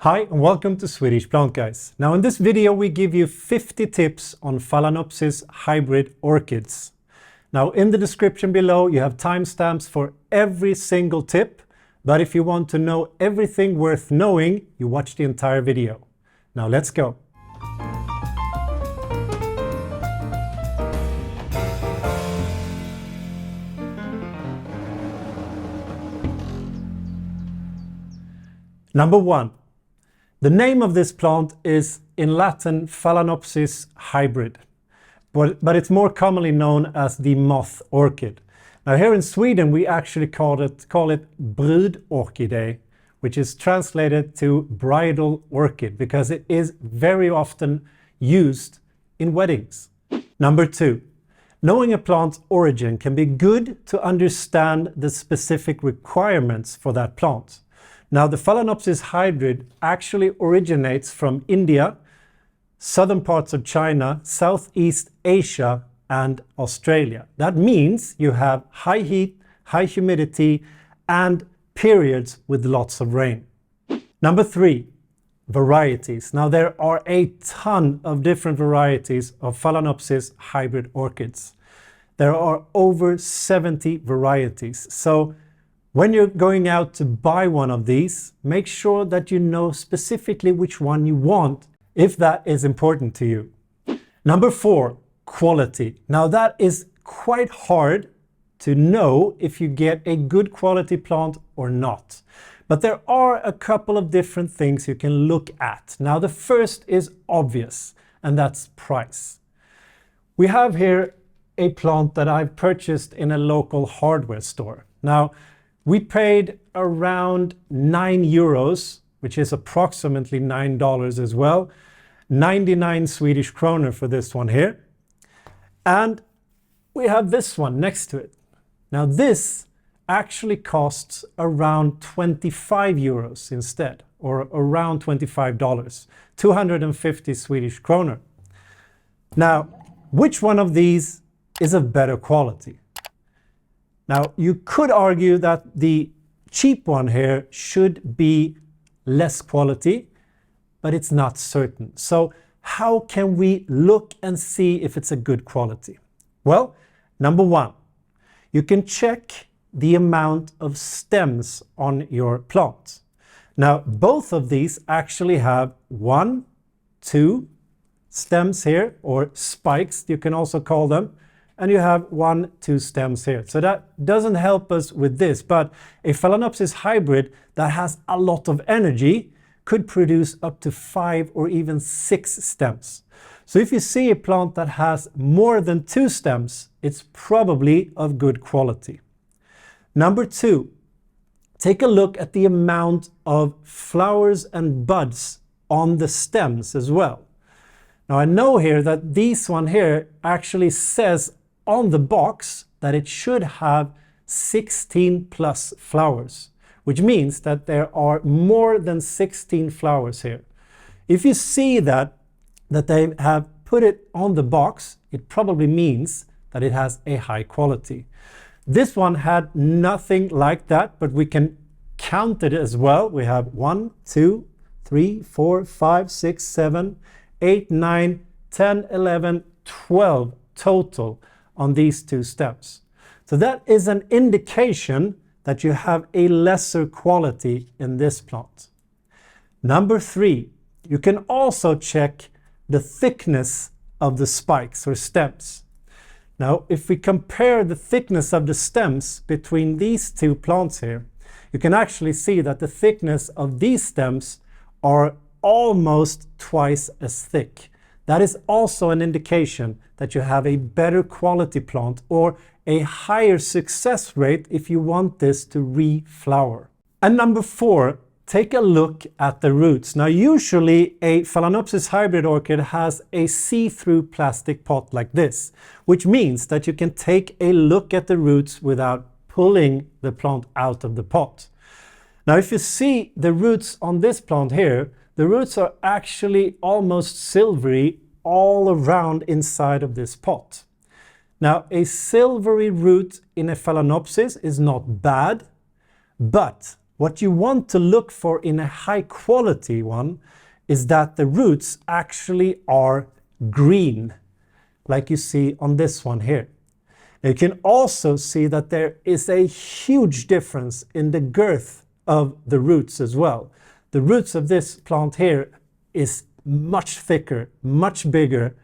Hi and welcome to Swedish Plantguys. Now in this video we give you 50 tips on Phalaenopsis hybrid orchids. Now in the description below you have timestamps for every single tip, but if you want to know everything worth knowing, you watch the entire video. Now let's go. Number 1. The name of this plant is in Latin Phalaenopsis hybrid, but it's more commonly known as the moth orchid. Now here in Sweden we actually call it brudorchidé, which is translated to bridal orchid because it is very often used in weddings. Number 2. Knowing a plant's origin can be good to understand the specific requirements for that plant. Now the Phalaenopsis hybrid actually originates from India, southern parts of China, Southeast Asia and Australia. That means you have high heat, high humidity and periods with lots of rain. Number 3. Varieties. Now there are a ton of different varieties of Phalaenopsis hybrid orchids. There are over 70 varieties. So when you're going out to buy one of these, make sure that you know specifically which one you want, if that is important to you. Number 4, quality. Now that is quite hard to know if you get a good quality plant or not. But there are a couple of different things you can look at. Now the first is obvious, and that's price. We have here a plant that I've purchased in a local hardware store. Now, we paid around €9, which is approximately $9 as well. 99 Swedish kroner for this one here. And we have this one next to it. Now this actually costs around €25 instead, or around $25, 250 Swedish kroner. Now, which one of these is of better quality? Now, you could argue that the cheap one here should be less quality, but it's not certain. So how can we look and see if it's a good quality? Well, number 1, you can check the amount of stems on your plant. Now, both of these actually have 1, 2 stems here, or spikes, you can also call them. And you have 1, 2 stems here. So that doesn't help us with this, but a Phalaenopsis hybrid that has a lot of energy could produce up to 5 or even 6 stems. So if you see a plant that has more than 2 stems, it's probably of good quality. Number 2, take a look at the amount of flowers and buds on the stems as well. Now I know here that this one here actually says on the box that it should have 16 plus flowers, which means that there are more than 16 flowers here. If you see that they have put it on the box, it probably means that it has a high quality. This one had nothing like that, but we can count it as well. We have 1, 2, 3, 4, 5, 6, 7, 8, 9, 10, 11, 12 total on these 2 stems. So that is an indication that you have a lesser quality in this plant. Number 3, you can also check the thickness of the spikes or stems. Now, if we compare the thickness of the stems between these 2 plants here, you can actually see that the thickness of these stems are almost twice as thick. That is also an indication that you have a better quality plant or a higher success rate if you want this to reflower. And number 4, take a look at the roots. Now usually a Phalaenopsis hybrid orchid has a see-through plastic pot like this, which means that you can take a look at the roots without pulling the plant out of the pot. Now if you see the roots on this plant here, the roots are actually almost silvery all around inside of this pot. Now, a silvery root in a Phalaenopsis is not bad, but What you want to look for in a high quality one is that the roots actually are green, like you see on this one here. You can also see that there is a huge difference in the girth of the roots as well. The roots of this plant here is much thicker, much bigger,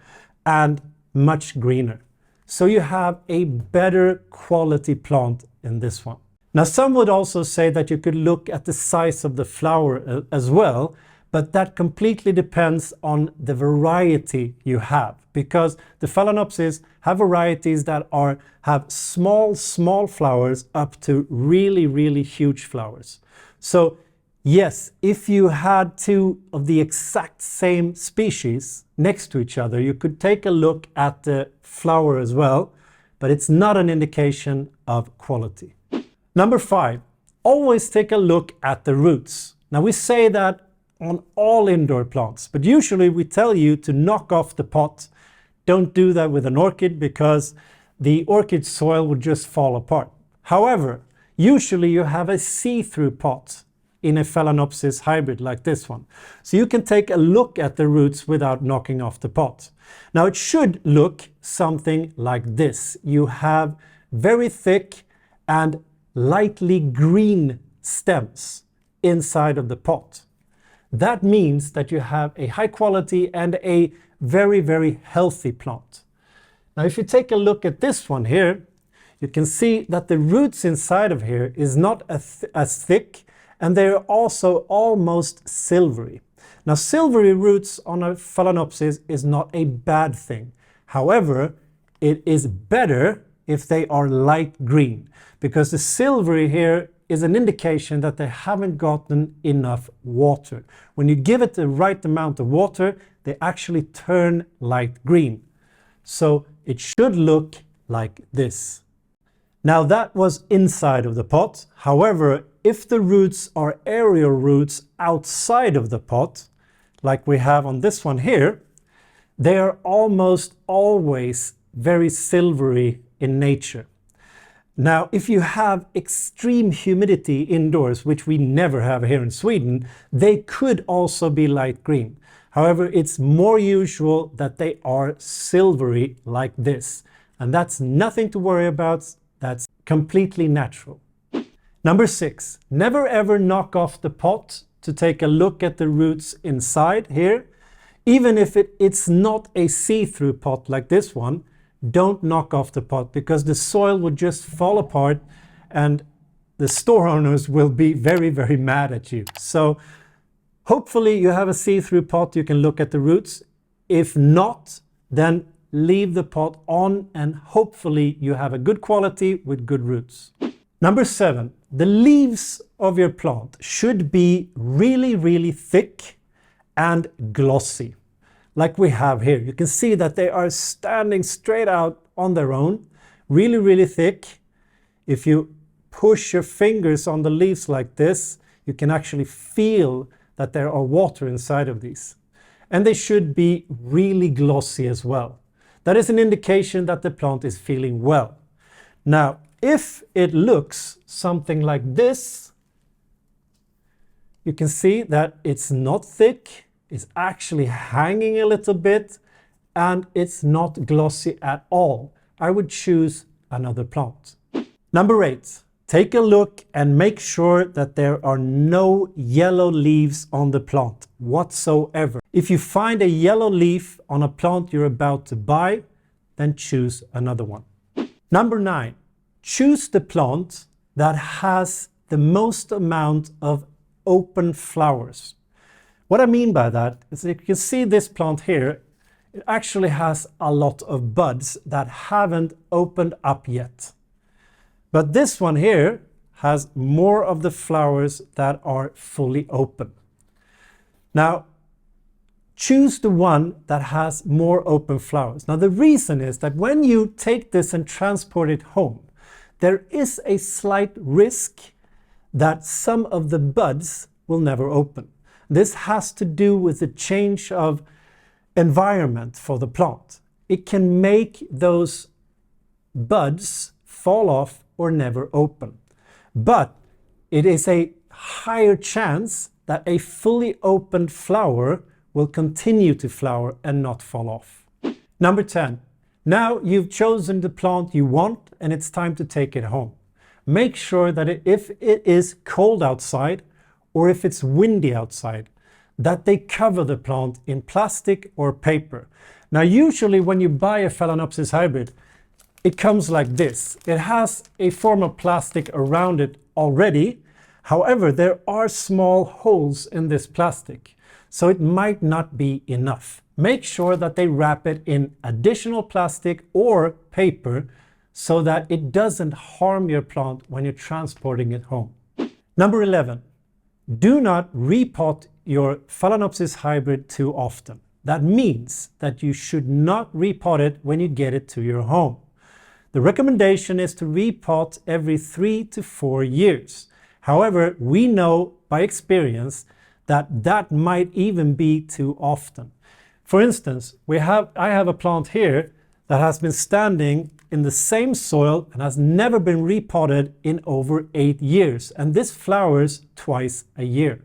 and much greener. So you have a better quality plant in this one. Now, some would also say that you could look at the size of the flower as well, but that completely depends on the variety you have, because the Phalaenopsis have varieties that have small flowers up to really huge flowers. So yes, if you had two of the exact same species next to each other, you could take a look at the flower as well, but it's not an indication of quality. Number 5, always take a look at the roots. Now, we say that on all indoor plants, but usually we tell you to knock off the pot. Don't do that with an orchid because the orchid soil would just fall apart. However, usually you have a see-through pot in a Phalaenopsis hybrid like this one. So you can take a look at the roots without knocking off the pot. Now, it should look something like this. You have very thick and lightly green stems inside of the pot. That means that you have a high quality and a very healthy plant. Now, if you take a look at this one here, you can see that the roots inside of here is not as thick, and they're also almost silvery. Now, silvery roots on a Phalaenopsis is not a bad thing. However, it is better if they are light green, because the silvery here is an indication that they haven't gotten enough water. When you give it the right amount of water, they actually turn light green. So it should look like this. Now, that was inside of the pot. However, if the roots are aerial roots outside of the pot, like we have on this one here, they are almost always very silvery in nature. Now, if you have extreme humidity indoors, which we never have here in Sweden, they could also be light green. However, it's more usual that they are silvery like this. And that's nothing to worry about. That's completely natural. Number 6, never ever knock off the pot to take a look at the roots inside here. Even if it's not a see-through pot like this one, don't knock off the pot, because the soil would just fall apart and the store owners will be very mad at you. So hopefully you have a see-through pot, you can look at the roots. If not, then leave the pot on and hopefully you have a good quality with good roots. Number 7, the leaves of your plant should be really thick and glossy. Like we have here. You can see that they are standing straight out on their own, really thick. If you push your fingers on the leaves like this, you can actually feel that there are water inside of these. And they should be really glossy as well. That is an indication that the plant is feeling well. Now, if it looks something like this, you can see that it's not thick. It's actually hanging a little bit, and it's not glossy at all. I would choose another plant. Number 8, take a look and make sure that there are no yellow leaves on the plant whatsoever. If you find a yellow leaf on a plant you're about to buy, then choose another one. Number 9, choose the plant that has the most amount of open flowers. What I mean by that is, you can see this plant here, it actually has a lot of buds that haven't opened up yet. But this one here has more of the flowers that are fully open. Now, choose the one that has more open flowers. Now, the reason is that when you take this and transport it home, there is a slight risk that some of the buds will never open. This has to do with the change of environment for the plant. It can make those buds fall off or never open. But it is a higher chance that a fully opened flower will continue to flower and not fall off. Number 10. Now you've chosen the plant you want and it's time to take it home. Make sure that if it is cold outside or if it's windy outside, that they cover the plant in plastic or paper. Now usually when you buy a Phalaenopsis hybrid, it comes like this. It has a form of plastic around it already. However, there are small holes in this plastic, so it might not be enough. Make sure that they wrap it in additional plastic or paper so that it doesn't harm your plant when you're transporting it home. Number 11. Do not repot your Phalaenopsis hybrid too often. That means that you should not repot it when you get it to your home. The recommendation is to repot every 3 to 4 years. However, we know by experience that that might even be too often. For instance, I have a plant here that has been standing in the same soil and has never been repotted in over 8 years, and this flowers twice a year.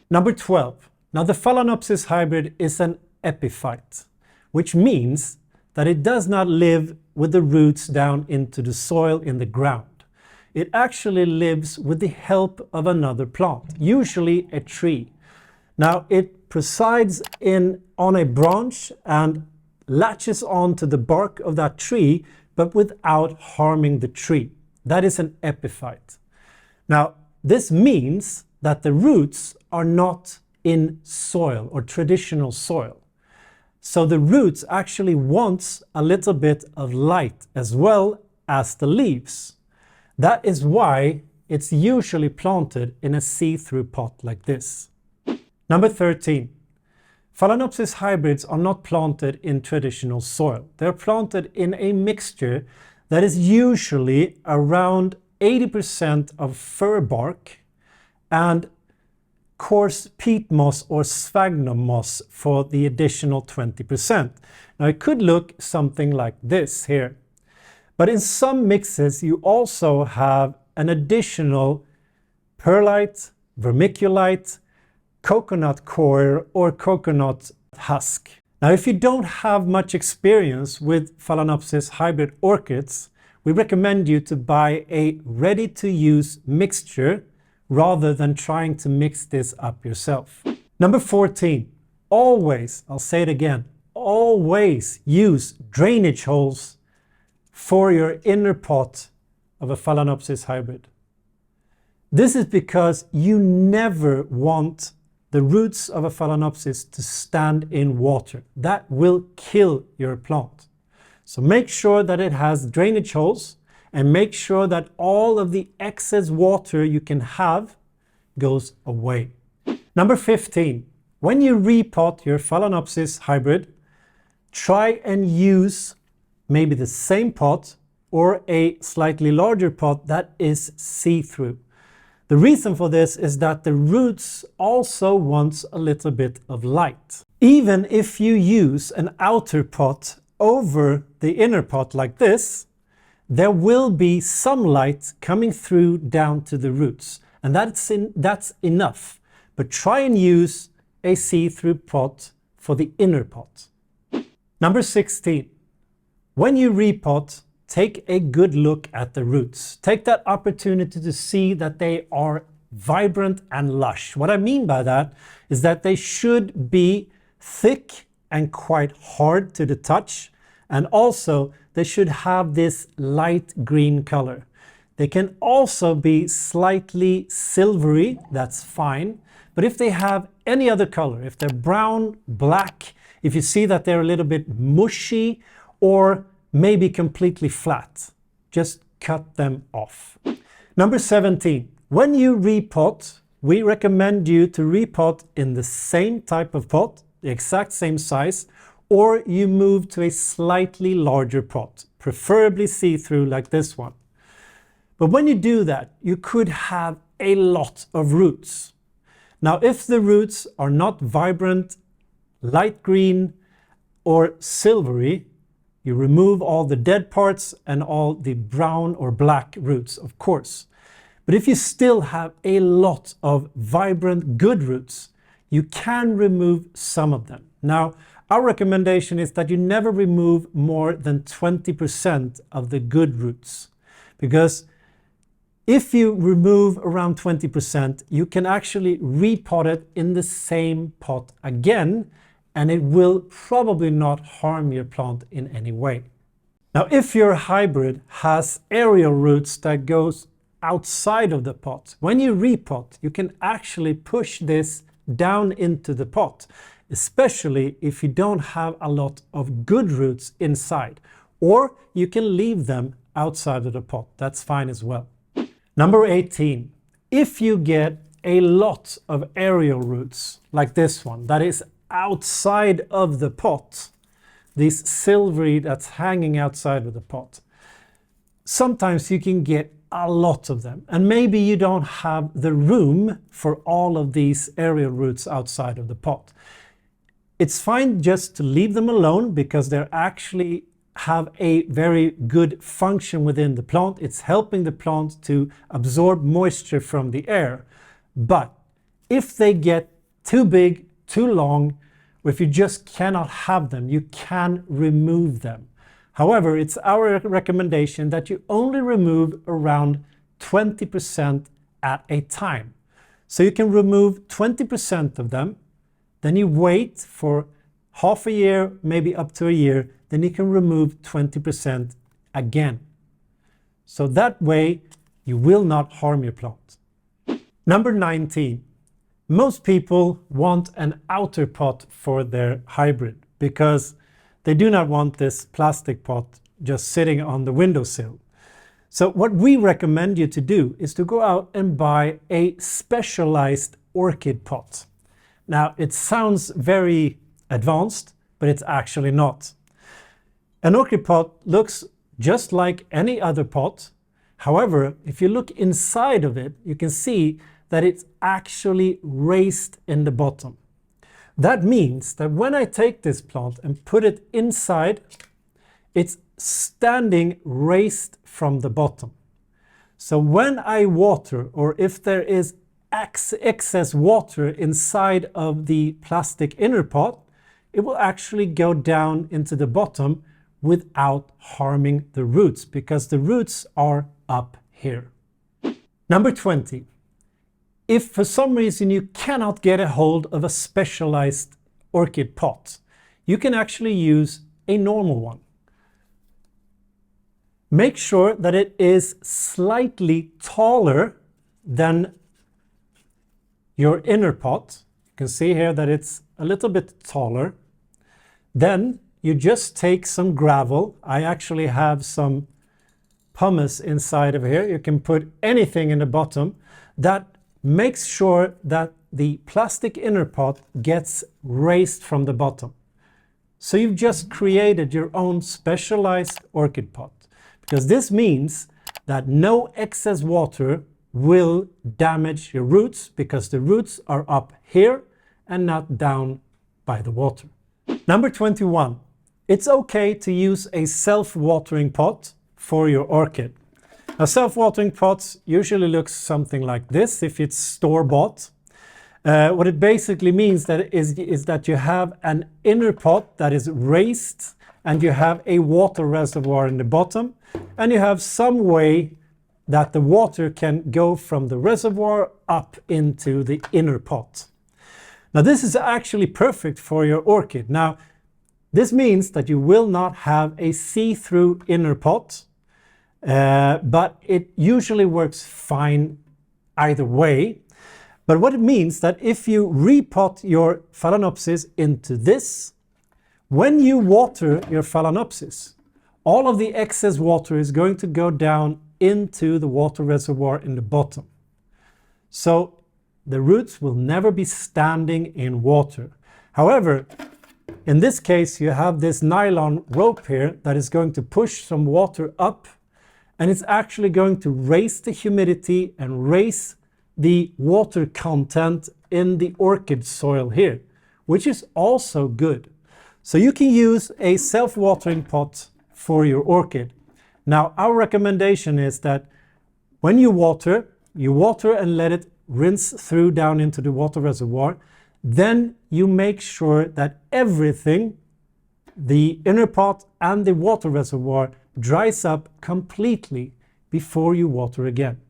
Number 12. Now the Phalaenopsis hybrid is an epiphyte, which means that it does not live with the roots down into the soil in the ground. It actually lives with the help of another plant, usually a tree. Now it presides on a branch and latches onto the bark of that tree, but without harming the tree. That is an epiphyte. Now this means that the roots are not in soil or traditional soil. So the roots actually want a little bit of light as well as the leaves. That is why it's usually planted in a see-through pot like this. Number 13. Phalaenopsis hybrids are not planted in traditional soil. They're planted in a mixture that is usually around 80% of fir bark and coarse peat moss or sphagnum moss for the additional 20%. Now it could look something like this here. But in some mixes you also have an additional perlite, vermiculite, coconut coir or coconut husk. Now if you don't have much experience with Phalaenopsis hybrid orchids, we recommend you to buy a ready-to-use mixture rather than trying to mix this up yourself. Number 14. Always, I'll say it again, always use drainage holes for your inner pot of a Phalaenopsis hybrid. This is because you never want the roots of a Phalaenopsis to stand in water. That will kill your plant. So make sure that it has drainage holes and make sure that all of the excess water you can have goes away. Number 15. When you repot your Phalaenopsis hybrid, try and use maybe the same pot or a slightly larger pot that is see-through. The reason for this is that the roots also want a little bit of light. Even if you use an outer pot over the inner pot like this, there will be some light coming through down to the roots, and that's enough. But try and use a see-through pot for the inner pot. Number 16. When you repot, take a good look at the roots. Take that opportunity to see that they are vibrant and lush. What I mean by that is that they should be thick and quite hard to the touch, and also they should have this light green color. They can also be slightly silvery, that's fine. But if they have any other color, if they're brown, black, if you see that they're a little bit mushy or maybe completely flat, just cut them off. Number 17. When you repot, we recommend you to repot in the same type of pot, the exact same size, or you move to a slightly larger pot, preferably see-through like this one. But when you do that, you could have a lot of roots. Now, if the roots are not vibrant, light green, or silvery, you remove all the dead parts and all the brown or black roots, of course. But if you still have a lot of vibrant good roots, you can remove some of them. Now, our recommendation is that you never remove more than 20% of the good roots, because if you remove around 20%, you can actually repot it in the same pot again, and it will probably not harm your plant in any way. Now, if your hybrid has aerial roots that goes outside of the pot, when you repot, you can actually push this down into the pot, especially if you don't have a lot of good roots inside, or you can leave them outside of the pot. That's fine as well. Number 18, if you get a lot of aerial roots like this one that is outside of the pot, this silvery that's hanging outside of the pot, sometimes you can get a lot of them, and maybe you don't have the room for all of these aerial roots outside of the pot. It's fine just to leave them alone, because they actually have a very good function within the plant. It's helping the plant to absorb moisture from the air. But if they get too big, too long, or if you just cannot have them, you can remove them. However, it's our recommendation that you only remove around 20% at a time. So you can remove 20% of them, then you wait for half a year, maybe up to a year, then you can remove 20% again. So that way you will not harm your plant. Number 19. Most people want an outer pot for their hybrid because they do not want this plastic pot just sitting on the windowsill. So what we recommend you to do is to go out and buy a specialized orchid pot. Now, it sounds very advanced, but it's actually not. An orchid pot looks just like any other pot. However, if you look inside of it, you can see that it's actually raised in the bottom. That means that when I take this plant and put it inside, it's standing raised from the bottom. So when I water, or if there is excess water inside of the plastic inner pot, it will actually go down into the bottom without harming the roots, because the roots are up here. Number 20. If for some reason you cannot get a hold of a specialized orchid pot, you can actually use a normal one. Make sure that it is slightly taller than your inner pot. You can see here that it's a little bit taller. Then you just take some gravel. I actually have some pumice inside of here. You can put anything in the bottom. That makes sure that the plastic inner pot gets raised from the bottom. So you've just created your own specialized orchid pot, because this means that no excess water will damage your roots, because the roots are up here and not down by the water. Number 21. It's okay to use a self-watering pot for your orchid. Now, self-watering pots usually look something like this if it's store-bought. What it basically means is that you have an inner pot that is raised, and you have a water reservoir in the bottom, and you have some way that the water can go from the reservoir up into the inner pot. Now, this is actually perfect for your orchid. Now, this means that you will not have a see-through inner pot, but it usually works fine either way. But what it means that if you repot your Phalaenopsis into this, when you water your Phalaenopsis, all of the excess water is going to go down into the water reservoir in the bottom. So the roots will never be standing in water. However, in this case, you have this nylon rope here that is going to push some water up, and it's actually going to raise the humidity and raise the water content in the orchid soil here, which is also good. So you can use a self-watering pot for your orchid. Now, our recommendation is that when you water, you water and let it rinse through down into the water reservoir. Then you make sure that everything, the inner pot and the water reservoir, dries up completely before you water again.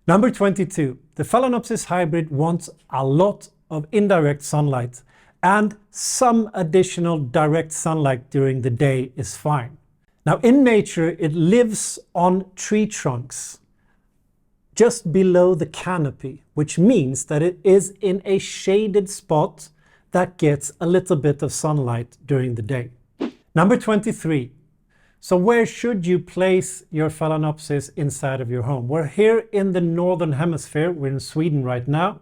Number 22. The Phalaenopsis hybrid wants a lot of indirect sunlight, and some additional direct sunlight during the day is fine. Now in nature it lives on tree trunks just below the canopy, which means that it is in a shaded spot that gets a little bit of sunlight during the day. Number 23. So where should you place your Phalaenopsis inside of your home? We're here in the northern hemisphere, we're in Sweden right now.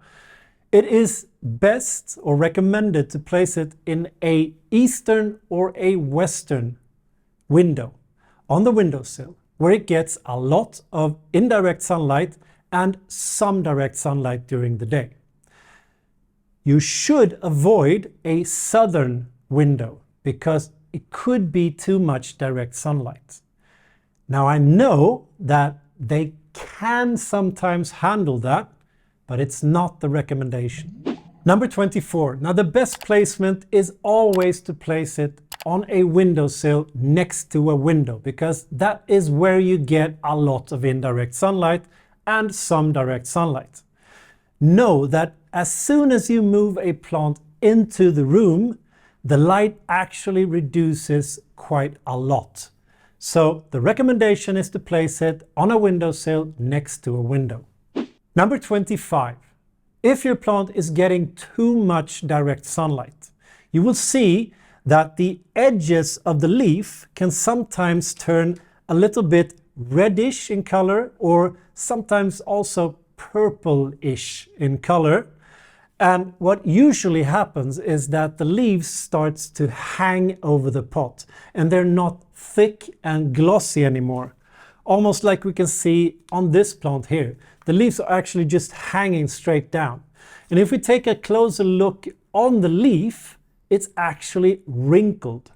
It is best or recommended to place it in a eastern or a western window on the windowsill, where it gets a lot of indirect sunlight and some direct sunlight during the day. You should avoid a southern window because it could be too much direct sunlight. Now I know that they can sometimes handle that, but it's not the recommendation. Number 24. Now the best placement is always to place it on a windowsill next to a window, because that is where you get a lot of indirect sunlight and some direct sunlight. Know that as soon as you move a plant into the room, the light actually reduces quite a lot. So the recommendation is to place it on a windowsill next to a window. Number 25. If your plant is getting too much direct sunlight, you will see that the edges of the leaf can sometimes turn a little bit reddish in color, or sometimes also purple-ish in color. And what usually happens is that the leaves starts to hang over the pot and they're not thick and glossy anymore. Almost like we can see on this plant here. The leaves are actually just hanging straight down. And if we take a closer look on the leaf, it's actually wrinkled.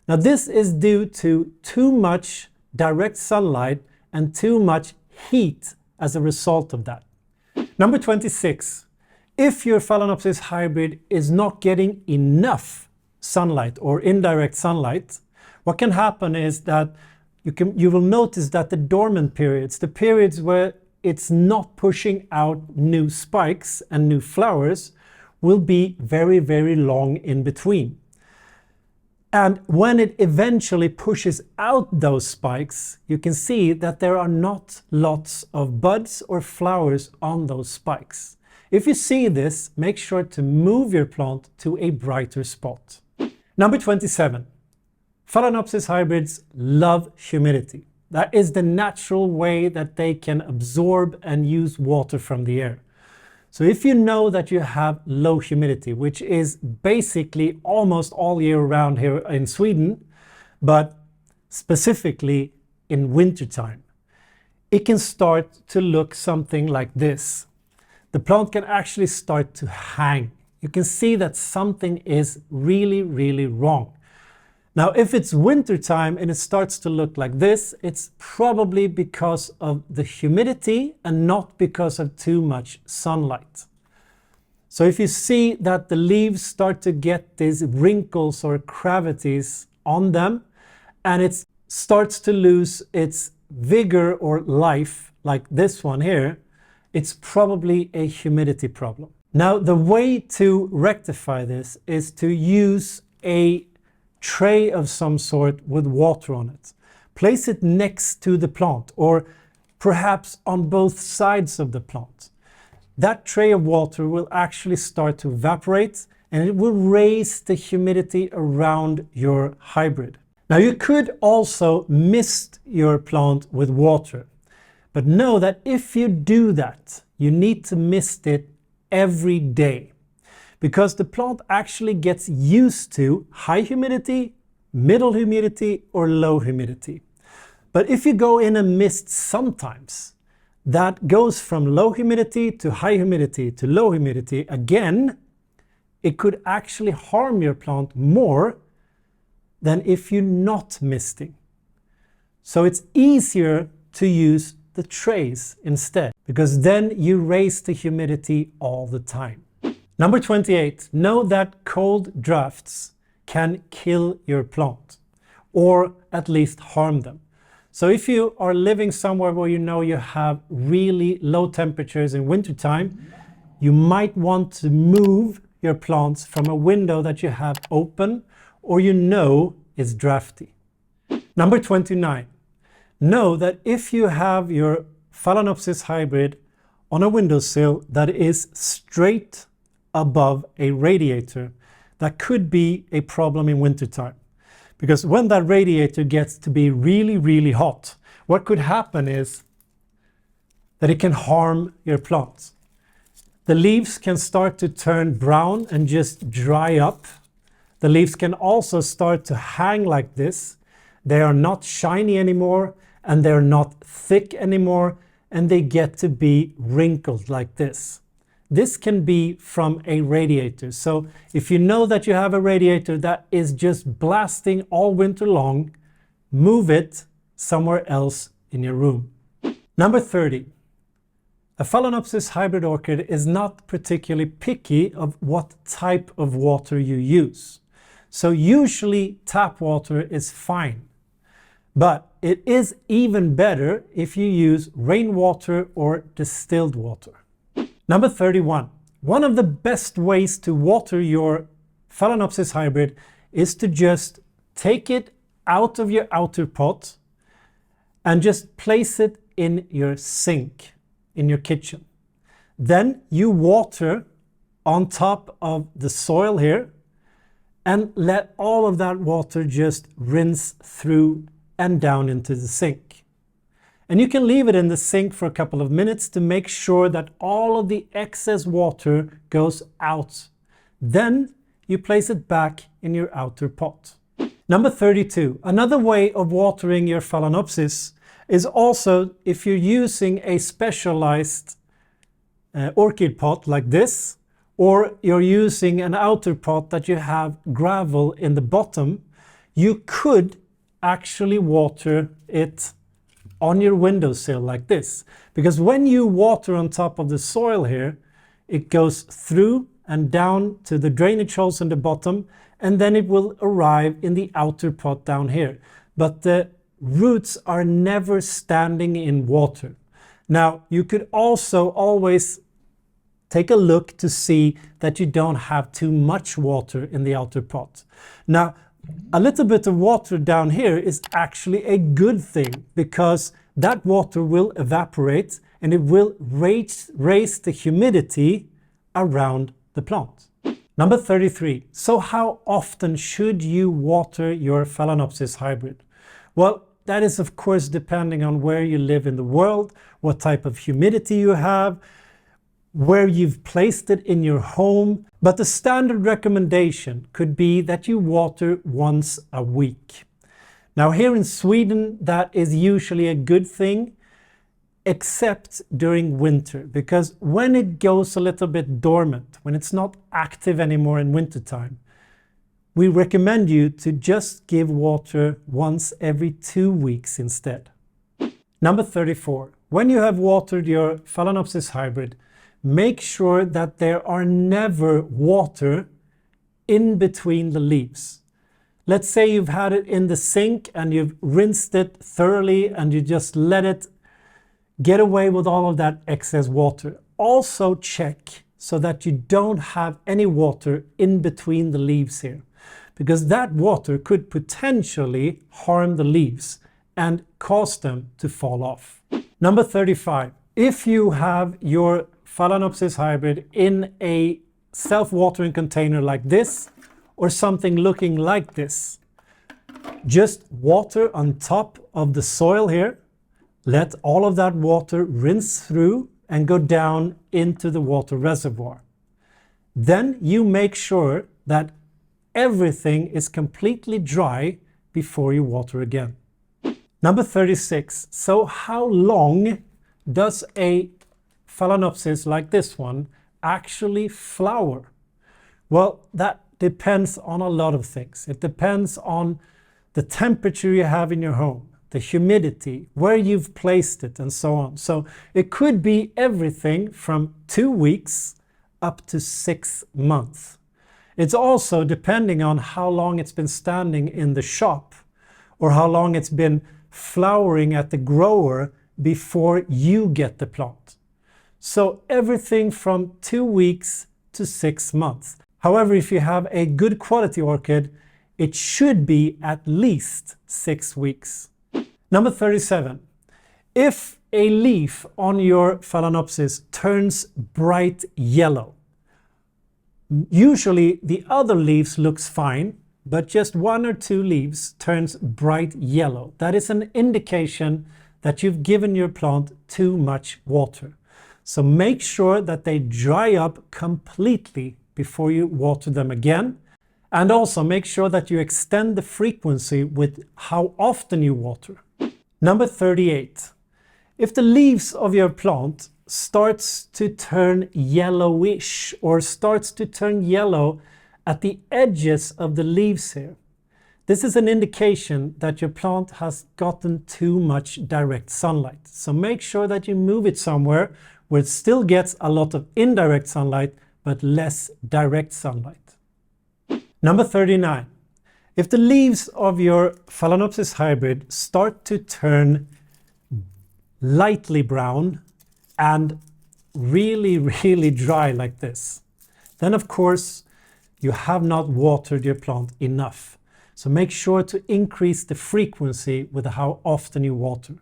Now this is due to too much direct sunlight and too much heat as a result of that. Number 26. If your Phalaenopsis hybrid is not getting enough sunlight or indirect sunlight, what can happen is that you will notice that the dormant periods, the periods where it's not pushing out new spikes and new flowers, will be very, very long in between. And when it eventually pushes out those spikes, you can see that there are not lots of buds or flowers on those spikes. If you see this, make sure to move your plant to a brighter spot. Number 27. Phalaenopsis hybrids love humidity. That is the natural way that they can absorb and use water from the air. So if you know that you have low humidity, which is basically almost all year round here in Sweden, but specifically in wintertime, it can start to look something like this. The plant can actually start to hang. You can see that something is really, really wrong. Now, if it's wintertime and it starts to look like this, it's probably because of the humidity and not because of too much sunlight. So if you see that the leaves start to get these wrinkles or cavities on them, and it starts to lose its vigor or life, like this one here, it's probably a humidity problem. Now, the way to rectify this is to use a tray of some sort with water on it. Place it next to the plant, or perhaps on both sides of the plant. That tray of water will actually start to evaporate and it will raise the humidity around your hybrid. Now you could also mist your plant with water, but know that if you do that, you need to mist it every day, because the plant actually gets used to high humidity, middle humidity, or low humidity. But if you go in and mist sometimes, that goes from low humidity to high humidity to low humidity again, it could actually harm your plant more than if you're not misting. So it's easier to use the trays instead, because then you raise the humidity all the time. Number 28, know that cold drafts can kill your plant, or at least harm them. So if you are living somewhere where you know you have really low temperatures in wintertime, you might want to move your plants from a window that you have open or you know is drafty. Number 29, know that if you have your Phalaenopsis hybrid on a windowsill that is straight above a radiator, that could be a problem in wintertime. Because when that radiator gets to be really, really hot, what could happen is that it can harm your plants. The leaves can start to turn brown and just dry up. The leaves can also start to hang like this. They are not shiny anymore and they're not thick anymore, and they get to be wrinkled like this. This can be from a radiator. So if you know that you have a radiator that is just blasting all winter long, move it somewhere else in your room. Number 30. A Phalaenopsis hybrid orchid is not particularly picky of what type of water you use. So usually tap water is fine. But it is even better if you use rainwater or distilled water. Number 31. One of the best ways to water your Phalaenopsis hybrid is to just take it out of your outer pot and just place it in your sink in your kitchen. Then you water on top of the soil here and let all of that water just rinse through and down into the sink. And you can leave it in the sink for a couple of minutes to make sure that all of the excess water goes out. Then you place it back in your outer pot. Number 32. Another way of watering your Phalaenopsis is also if you're using a specialized orchid pot like this, or you're using an outer pot that you have gravel in the bottom, you could actually water it on your windowsill like this. Because when you water on top of the soil here, it goes through and down to the drainage holes in the bottom, and then it will arrive in the outer pot down here. But the roots are never standing in water. Now, you could also always take a look to see that you don't have too much water in the outer pot. Now, a little bit of water down here is actually a good thing, because that water will evaporate and it will raise the humidity around the plant. Number 33. So how often should you water your Phalaenopsis hybrid? Well, that is of course depending on where you live in the world, what type of humidity you have, where you've placed it in your home, but the standard recommendation could be that you water once a week. Now here in Sweden, that is usually a good thing, except during winter, because when it goes a little bit dormant, when it's not active anymore in wintertime, we recommend you to just give water once every 2 weeks instead. Number 34. When you have watered your Phalaenopsis hybrid, make sure that there are never water in between the leaves. Let's say you've had it in the sink and you've rinsed it thoroughly and you just let it get away with all of that excess water. Also check so that you don't have any water in between the leaves here, because that water could potentially harm the leaves and cause them to fall off. Number 35. If you have your Phalaenopsis hybrid in a self-watering container like this, or something looking like this, just water on top of the soil here, let all of that water rinse through and go down into the water reservoir. Then you make sure that everything is completely dry before you water again. Number 36. So how long does a Phalaenopsis like this one actually flower? Well, that depends on a lot of things. It depends on the temperature you have in your home. the humidity, where you've placed it, and so on. So it could be everything from 2 weeks up to 6 months. It's also depending on how long it's been standing in the shop or how long it's been flowering at the grower before you get the plant. So everything from 2 weeks to 6 months. However, if you have a good quality orchid, it should be at least 6 weeks. Number 37. If a leaf on your Phalaenopsis turns bright yellow, usually the other leaves looks fine, but just 1 or 2 leaves turns bright yellow. That is an indication that you've given your plant too much water. So make sure that they dry up completely before you water them again. And also make sure that you extend the frequency with how often you water. Number 38. If the leaves of your plant starts to turn yellowish or starts to turn yellow at the edges of the leaves here, this is an indication that your plant has gotten too much direct sunlight. So make sure that you move it somewhere where it still gets a lot of indirect sunlight but less direct sunlight. Number 39. If the leaves of your Phalaenopsis hybrid start to turn lightly brown and really dry like this, then of course you have not watered your plant enough. So make sure to increase the frequency with how often you water.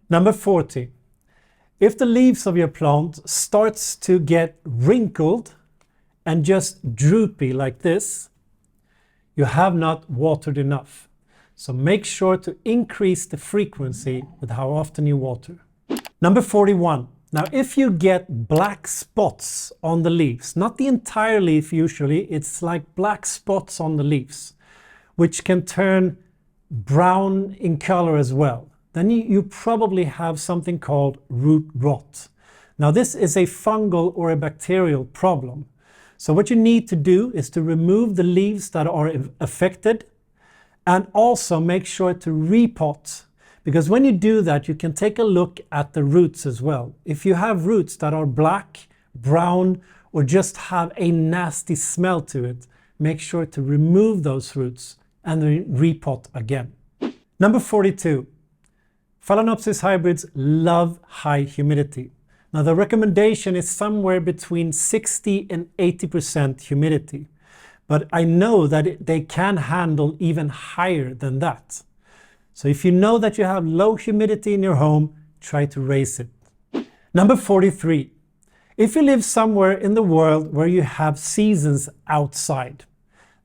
Number 40. If the leaves of your plant starts to get wrinkled and just droopy like this, you have not watered enough. So make sure to increase the frequency with how often you water. Number 41. Now if you get black spots on the leaves, not the entire leaf usually, it's like black spots on the leaves, which can turn brown in color as well, then you probably have something called root rot. Now this is a fungal or a bacterial problem. So what you need to do is to remove the leaves that are affected and also make sure to repot. Because when you do that, you can take a look at the roots as well. If you have roots that are black, brown, or just have a nasty smell to it, make sure to remove those roots and then repot again. Number 42. Phalaenopsis hybrids love high humidity. Now the recommendation is somewhere between 60 and 80% humidity. But I know that they can handle even higher than that. So if you know that you have low humidity in your home, try to raise it. Number 43. If you live somewhere in the world where you have seasons outside,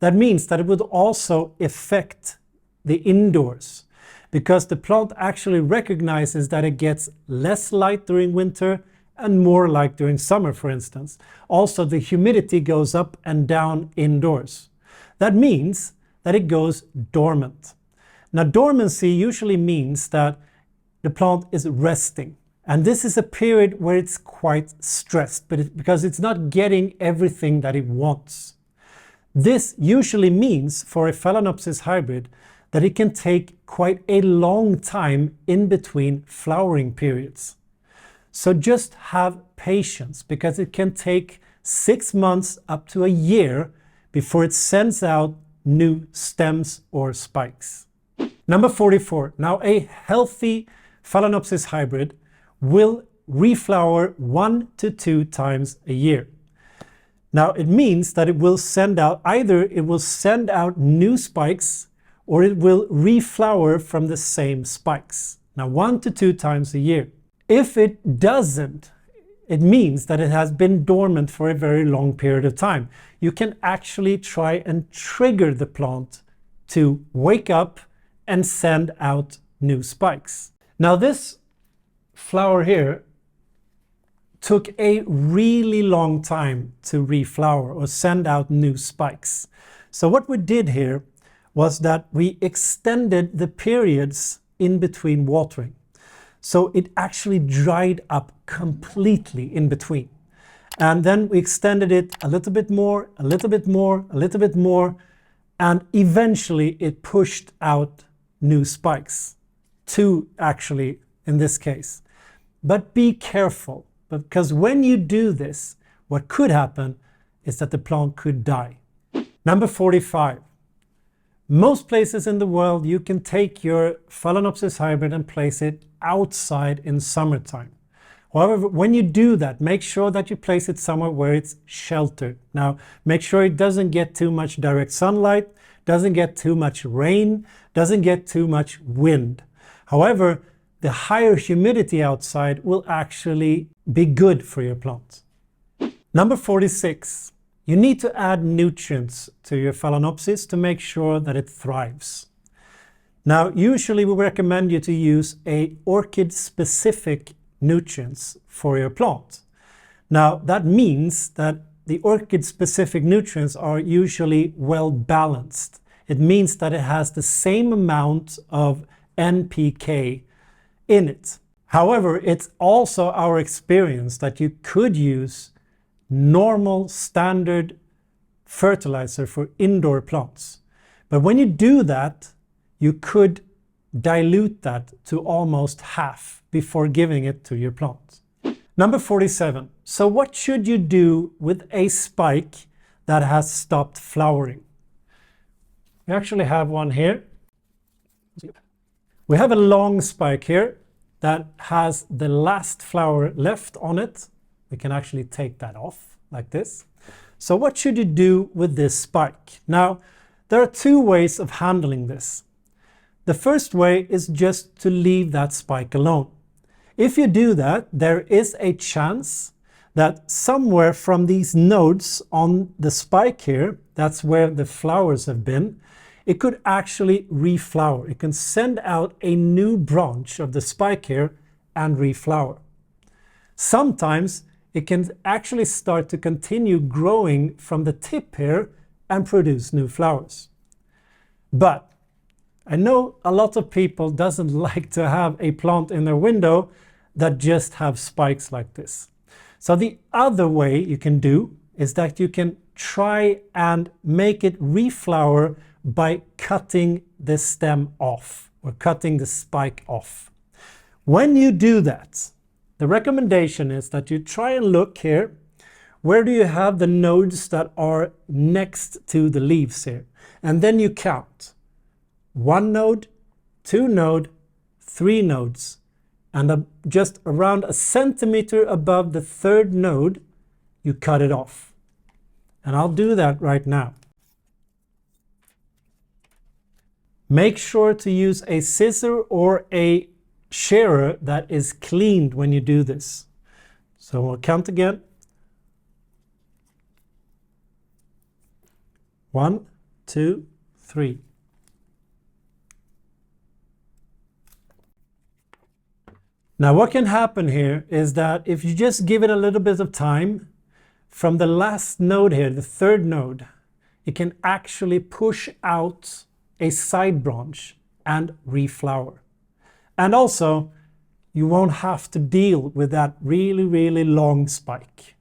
that means that it would also affect the indoors, because the plant actually recognizes that it gets less light during winter and more light during summer, for instance. Also, the humidity goes up and down indoors. That means that it goes dormant. Now, dormancy usually means that the plant is resting. And this is a period where it's quite stressed, because it's not getting everything that it wants. This usually means for a Phalaenopsis hybrid that it can take quite a long time in between flowering periods. So just have patience, because it can take 6 months up to a year before it sends out new stems or spikes. Number 44. Now a healthy Phalaenopsis hybrid will reflower 1 to 2 times a year. Now it means that it will send out, either it will send out new spikes or it will reflower from the same spikes. Now 1 to 2 times a year. If it doesn't, it means that it has been dormant for a very long period of time. You can actually try and trigger the plant to wake up and send out new spikes. Now this flower here took a really long time to reflower or send out new spikes. So what we did here was that we extended the periods in between watering. So it actually dried up completely in between. And then we extended it a little bit more, a little bit more, a little bit more, and eventually it pushed out new spikes. two actually in this case. But be careful, because when you do this, what could happen is that the plant could die. Number 45. Most places in the world you can take your Phalaenopsis hybrid and place it outside in summertime. However, when you do that, make sure that you place it somewhere where it's sheltered. Now, make sure it doesn't get too much direct sunlight, doesn't get too much rain, doesn't get too much wind. However, the higher humidity outside will actually be good for your plant. Number 46. You need to add nutrients to your Phalaenopsis to make sure that it thrives. Now, usually we recommend you to use a orchid-specific nutrients for your plant. Now, that means that the orchid-specific nutrients are usually well balanced. It means that it has the same amount of NPK in it. However, it's also our experience that you could use normal standard fertilizer for indoor plants. But when you do that, you could dilute that to almost half before giving it to your plant. Number 47. So what should you do with a spike that has stopped flowering? We actually have one here. We have a long spike here that has the last flower left on it. We can actually take that off like this. So what should you do with this spike? Now, there are two ways of handling this. The first way is just to leave that spike alone. If you do that, there is a chance that somewhere from these nodes on the spike here, that's where the flowers have been, it could actually reflower. It can send out a new branch of the spike here and reflower. Sometimes it can actually start to continue growing from the tip here and produce new flowers. But I know a lot of people doesn't like to have a plant in their window that just have spikes like this. So the other way you can do is that you can try and make it reflower by cutting the stem off or cutting the spike off. When you do that, the recommendation is that you try and look here. Where do you have the nodes that are next to the leaves here? And then you count. 1 node, 2 node, 3 nodes, and just around a centimeter above the 3rd node, you cut it off. And I'll do that right now. Make sure to use a scissor or a shearer that is cleaned when you do this. So we'll count again. 1, 2, 3. Now what can happen here is that if you just give it a little bit of time, from the last node here, the 3rd node, it can actually push out a side branch and reflower. And also, you won't have to deal with that really, really long spike.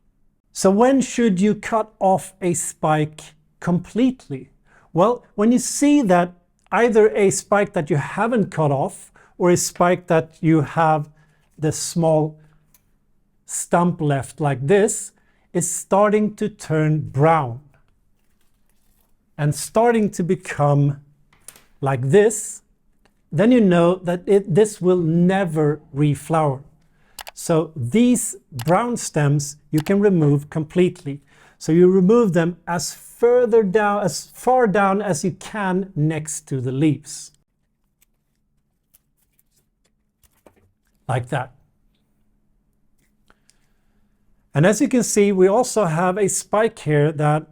So when should you cut off a spike completely? Well, when you see that either a spike that you haven't cut off or a spike that you have the small stump left like this is starting to turn brown and starting to become like this, then you know that this will never reflower. So these brown stems you can remove completely. So you remove them as far down as you can next to the leaves. Like that. And as you can see, we also have a spike here that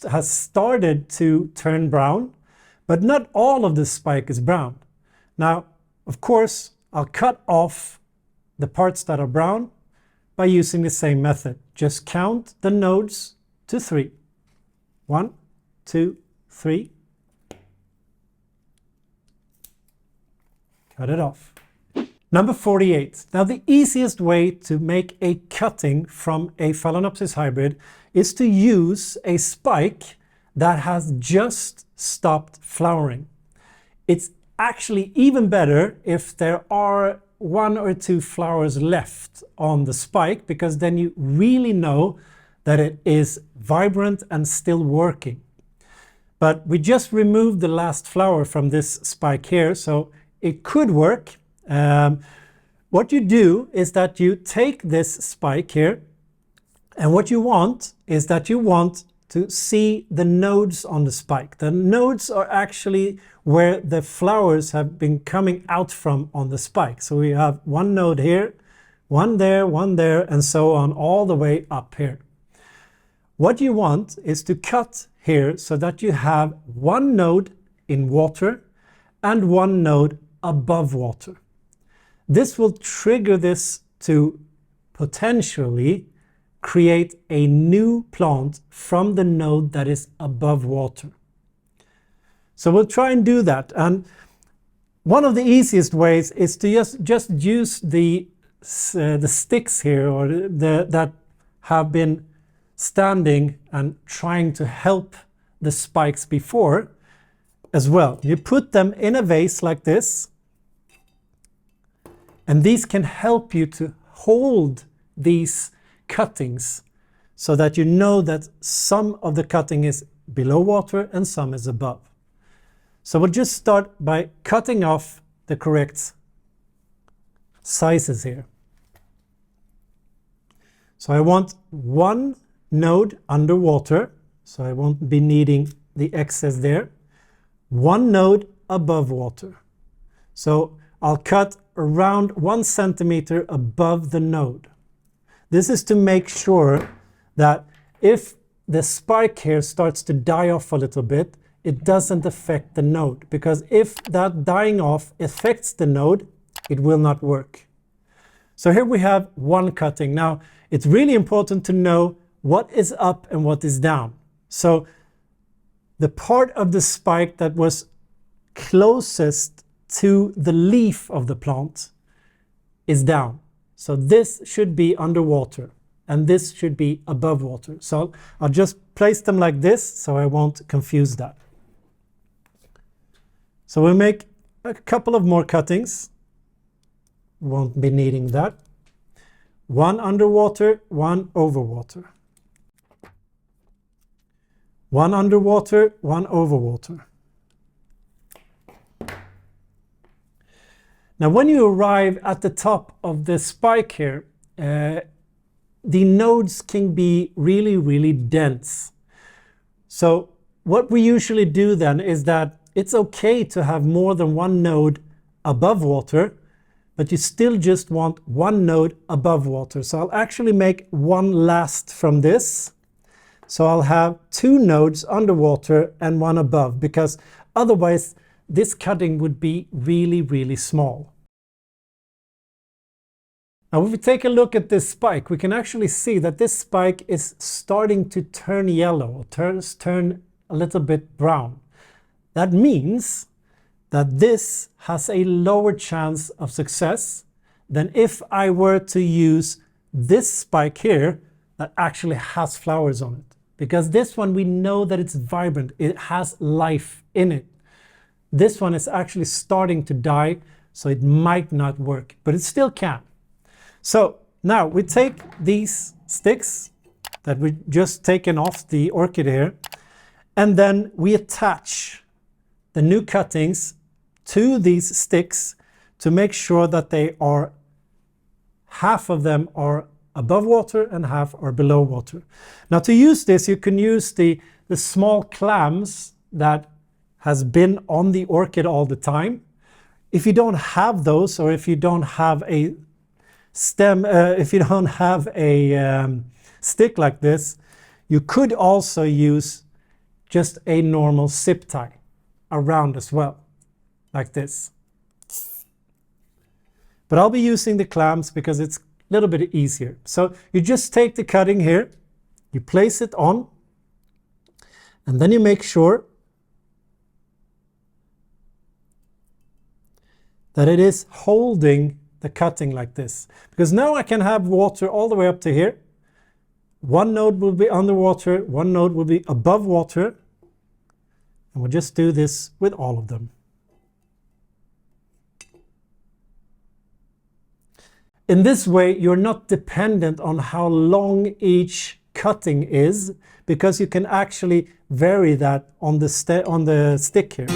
has started to turn brown, but not all of the spike is brown. Now, of course, I'll cut off the parts that are brown by using the same method. Just count the nodes to 3. 1, 2, 3. Cut it off. Number 48. Now the easiest way to make a cutting from a Phalaenopsis hybrid is to use a spike that has just stopped flowering. It's actually even better if there are 1 or 2 flowers left on the spike, because then you really know that it is vibrant and still working. But we just removed the last flower from this spike here, so it could work. What you do is that you take this spike here, and what you want is that you want to see the nodes on the spike. The nodes are actually where the flowers have been coming out from on the spike. So we have one node here, one there, and so on, all the way up here. What you want is to cut here so that you have one node in water and one node above water. This will trigger this to potentially create a new plant from the node that is above water. So we'll try and do that. And one of the easiest ways is to just use the sticks here, or that have been standing and trying to help the spikes before as well. You put them in a vase like this, and these can help you to hold these cuttings so that you know that some of the cutting is below water and some is above. So we'll just start by cutting off the correct sizes here. So I want one node underwater, so I won't be needing the excess there. One node above water. So I'll cut around 1 centimeter above the node. This is to make sure that if the spike here starts to die off a little bit, it doesn't affect the node, because if that dying off affects the node, it will not work. So here we have one cutting. Now, it's really important to know what is up and what is down. So the part of the spike that was closest to the leaf of the plant is down. So this should be underwater and this should be above water. So I'll just place them like this so I won't confuse that. So we'll make a couple of more cuttings. Won't be needing that. One underwater, one over water. One underwater, one over water. Now when you arrive at the top of the spike here, the nodes can be really dense. So what we usually do then is that it's okay to have more than one node above water, but you still just want one node above water. So I'll actually make one last from this. So I'll have 2 nodes underwater and one above, because otherwise this cutting would be really small. Now if we take a look at this spike, we can actually see that this spike is starting to turn yellow, or turn a little bit brown. That means that this has a lower chance of success than if I were to use this spike here that actually has flowers on it. Because this one, we know that it's vibrant, it has life in it. This one is actually starting to die, so it might not work, but it still can. So now we take these sticks that we just taken off the orchid here, and then we attach the new cuttings to these sticks to make sure that they are, half of them are above water and half are below water. Now to use this, you can use the small clams that has been on the orchid all the time. If you don't have those, or if you don't have a stem, if you don't have a stick like this, you could also use just a normal zip tie around as well, like this. But I'll be using the clams because it's a little bit easier. So you just take the cutting here, you place it on, and then you make sure that it is holding the cutting like this. Because now I can have water all the way up to here. One node will be underwater, one node will be above water. And we'll just do this with all of them. In this way, you're not dependent on how long each cutting is, because you can actually vary that on the stick here.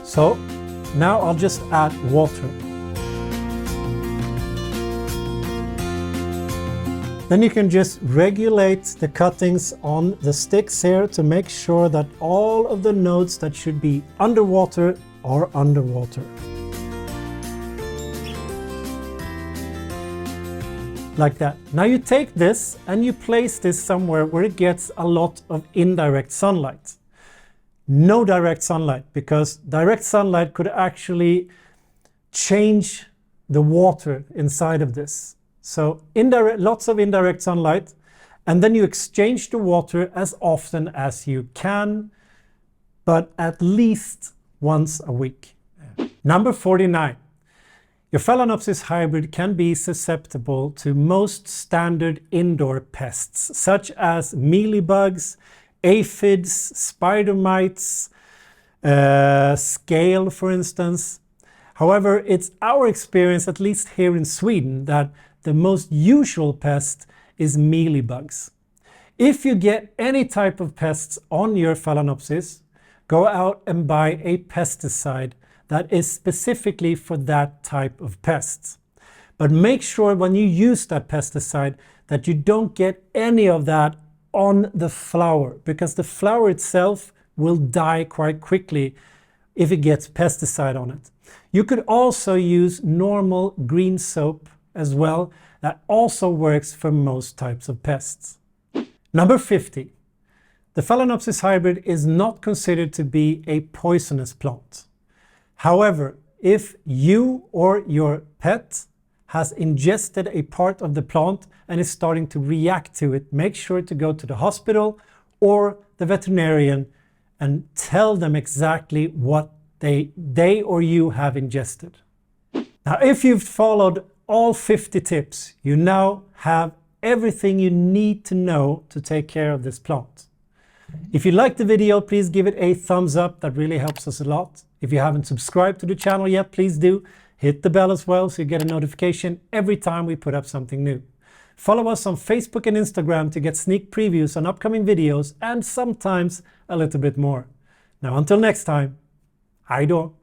So now I'll just add water. Then you can just regulate the cuttings on the sticks here to make sure that all of the nodes that should be underwater are underwater. Like that. Now you take this and you place this somewhere where it gets a lot of indirect sunlight. No direct sunlight, because direct sunlight could actually change the water inside of this. So lots of indirect sunlight, and then you exchange the water as often as you can, but at least once a week. Number 49. Your Phalaenopsis hybrid can be susceptible to most standard indoor pests, such as mealybugs, aphids, spider mites, scale, for instance. However, it's our experience, at least here in Sweden, that the most usual pest is mealybugs. If you get any type of pests on your Phalaenopsis, go out and buy a pesticide that is specifically for that type of pests. But make sure when you use that pesticide that you don't get any of that on the flower, because the flower itself will die quite quickly if it gets pesticide on it. You could also use normal green soap as well. That also works for most types of pests. Number 50. The Phalaenopsis hybrid is not considered to be a poisonous plant. However, if you or your pet has ingested a part of the plant and is starting to react to it, make sure to go to the hospital or the veterinarian and tell them exactly what they or you have ingested. Now, if you've followed all 50 tips, you now have everything you need to know to take care of this plant. If you liked the video, please give it a thumbs up. That really helps us a lot. If you haven't subscribed to the channel yet, please do. Hit the bell as well so you get a notification every time we put up something new. Follow us on Facebook and Instagram to get sneak previews on upcoming videos and sometimes a little bit more. Now until next time, hej då!